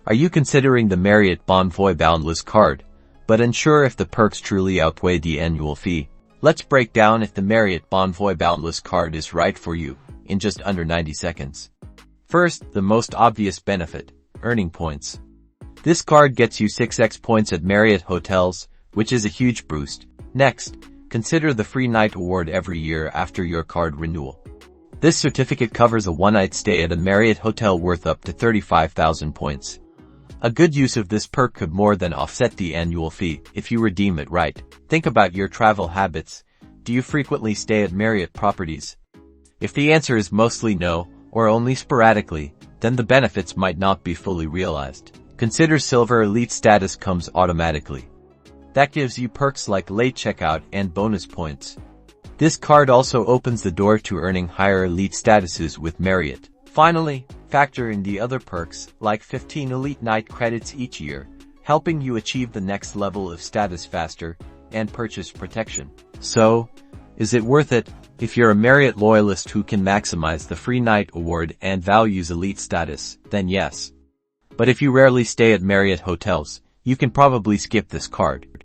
Are you considering the Marriott Bonvoy Boundless card, but unsure if the perks truly outweigh the annual fee? Let's break down if the Marriott Bonvoy Boundless card is right for you in just under 90 seconds. First, the most obvious benefit, earning points. This card gets you 6x points at Marriott hotels, which is a huge boost. Next, consider the free night award every year after your card renewal. This certificate covers a one-night stay at a Marriott hotel worth up to 35,000 points. A good use of this perk could more than offset the annual fee if you redeem it right. Think about your travel habits. Do you frequently stay at Marriott properties? If the answer is mostly no, or only sporadically, then the benefits might not be fully realized. Consider Silver Elite status comes automatically. That gives you perks like late checkout and bonus points. This card also opens the door to earning higher elite statuses with Marriott. Finally, factor in the other perks, like 15 elite night credits each year, helping you achieve the next level of status faster, and purchase protection. So, is it worth it? If you're a Marriott loyalist who can maximize the free night award and values elite status, then yes. But if you rarely stay at Marriott hotels, you can probably skip this card.